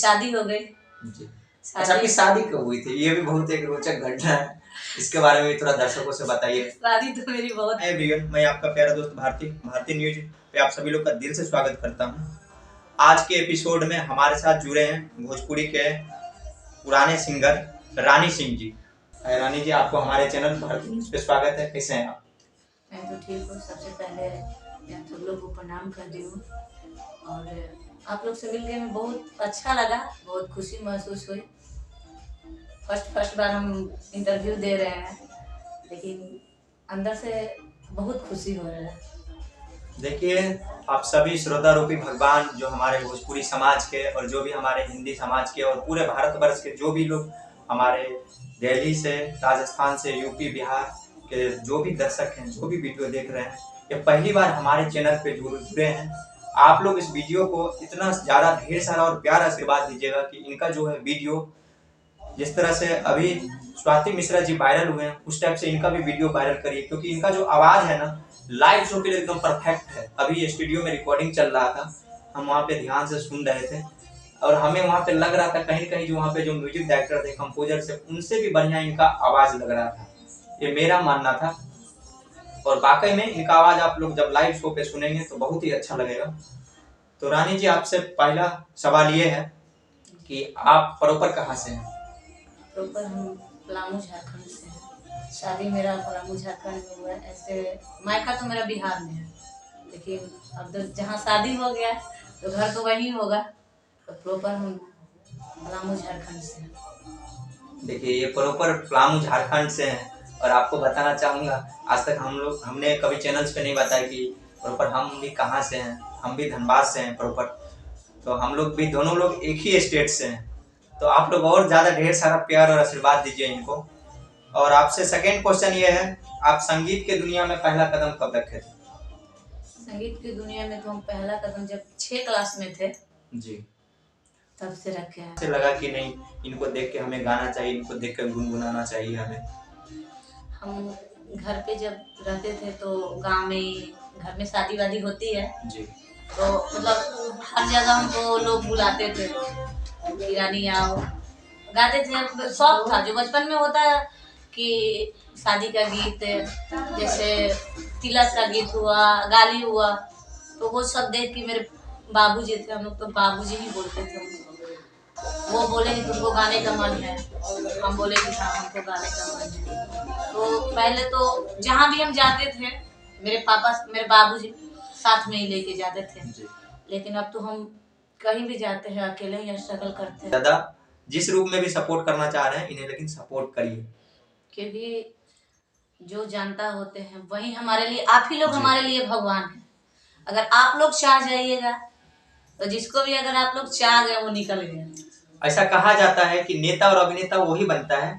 शादी हो गई जी। अच्छा, आपकी शादी कब हुई थी? ये भी बहुत एक रोचक घटना है, इसके बारे में भी थोड़ा दर्शकों से बताइए। शादी तो मेरी बहुत मैं आपका प्यारा दोस्त भारती न्यूज पे आप सभी लोग का दिल से स्वागत करता हूँ। आज के एपिसोड में हमारे साथ जुड़े हैं भोजपुरी के पुराने सिंगर रानी सिंह जी। रानी जी, आपको हमारे चैनल भारती न्यूज पे स्वागत है। कैसे हैं आप? मैं तो ठीक हूँ। सबसे पहले मैं आप सब लोग को प्रणाम करती हूँ और आप लोग से मिलकर में बहुत अच्छा लगा, बहुत खुशी महसूस हुई। फर्स्ट बार हम इंटरव्यू दे रहे हैं, लेकिन अंदर से बहुत खुशी हो रहा है। देखिए, आप सभी श्रोता रूपी भगवान जो हमारे भोजपुरी समाज के और जो भी हमारे हिंदी समाज के और पूरे भारतवर्ष के जो भी लोग हमारे दिल्ली से, राजस्थान से, यूपी, बिहार के जो भी दर्शक हैं, जो भी वीडियो देख रहे हैं, ये पहली बार हमारे चैनल पे जुड़े हैं। आप लोग इस वीडियो को इतना ज़्यादा ढेर सारा और प्यार आशीर्वाद दीजिएगा कि इनका जो है वीडियो जिस तरह से अभी स्वाति मिश्रा जी वायरल हुए हैं, उस टाइप से इनका भी वीडियो वायरल करिए, क्योंकि इनका जो आवाज़ है ना, लाइव शो के लिए एकदम परफेक्ट है। अभी स्टूडियो में रिकॉर्डिंग चल रहा था, हम वहाँ पे ध्यान से सुन रहे थे और हमें वहाँ पे लग रहा था कहीं कहीं जो वहाँ पे जो म्यूजिक डायरेक्टर थे, कंपोजर से, उनसे भी बढ़िया इनका आवाज़ लग रहा था। ये मेरा मानना था और वाकई में इनका आवाज़ आप लोग जब लाइव शो पे सुनेंगे तो बहुत ही अच्छा लगेगा। तो रानी जी, आपसे पहला सवाल ये है कि आप प्रॉपर कहाँ से हैं? प्रॉपर हम पलामू झारखंड से हैं। शादी मेरा पलामू झारखंड में हुआ है। ऐसे मायका तो मेरा बिहार में है, लेकिन अब तो जहाँ शादी हो गया तो घर तो वहीं होगा। तो प्रॉपर हम पलामू झारखंड से हैं। देखिए, ये प्रॉपर पलामू झारखंड से हैं और आपको बताना चाहूँगा, आज तक हमने कभी चैनल्स पे नहीं बताया कि प्रॉपर हम भी कहाँ से हैं। हम भी धनबाद से हैं प्रॉपर, तो हम लोग भी दोनों लोग एक ही स्टेट से हैं। तो आप लोग और ज़्यादा ढेर सारा प्यार और आशीर्वाद दीजिए इनको। और आपसे सेकेंड क्वेश्चन ये है, आप संगीत के दुनिया में पहला कदम कब रखे थे? संगीत की दुनिया में तो हम पहला कदम जब 6 क्लास में थे जी, तब से रखे हैं। से लगा कि नहीं, इनको देख के हमें गाना चाहिए, इनको देख कर गुनगुनाना चाहिए हमें। हम घर पे जब रहते थे तो गांव में घर में शादी वादी होती है जी, तो मतलब हर जगह हमको लोग बुलाते थे कि रानी आओ, गाते थे। शौक था जो बचपन में होता है कि शादी का गीत, जैसे तिलक का गीत हुआ, गाली हुआ, तो वो सब देख के मेरे बाबूजी थे, हम लोग तो बाबूजी ही बोलते थे उनको। वो बोले कि तुमको गाने का मन है, हम बोले कि हाँ हमको गाने का मन है। तो पहले तो जहाँ भी हम जाते थे मेरे बाबूजी साथ में ही लेके जाते थे, लेकिन अब तो हम कहीं भी जाते हैं अकेले ही स्ट्रगल करते हैं। दादा जिस रूप में भी सपोर्ट करना चाह रहे हैं इन्हें, लेकिन सपोर्ट करिए, क्योंकि जो जानता होते हैं वही हमारे लिए, आप ही लोग हमारे लिए भगवान हैं। अगर आप लोग चाह जाइएगा तो जिसको भी अगर आप लोग चाह गए वो निकल गया। ऐसा कहा जाता है कि नेता और अभिनेता वही बनता है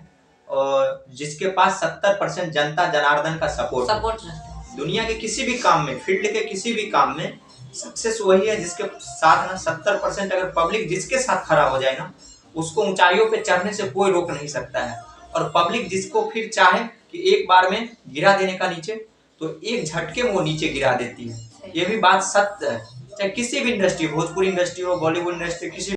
और जिसके पास 70% जनता जनार्दन का सपोर्ट रहता है। दुनिया के किसी भी काम में, फील्ड के किसी भी काम में सक्सेस वही है जिसके साथ ना 70% अगर पब्लिक जिसके साथ खड़ा हो जाए ना, उसको ऊंचाइयों पे चढ़ने से कोई रोक नहीं सकता है। और पब्लिक जिसको फिर चाहे कि एक बार में गिरा देने का नीचे, तो एक झटके में वो नीचे गिरा देती है। ये भी बात सत्य है, चाहे किसी भी इंडस्ट्री, भोजपुरी इंडस्ट्री हो, बॉलीवुड इंडस्ट्री, किसी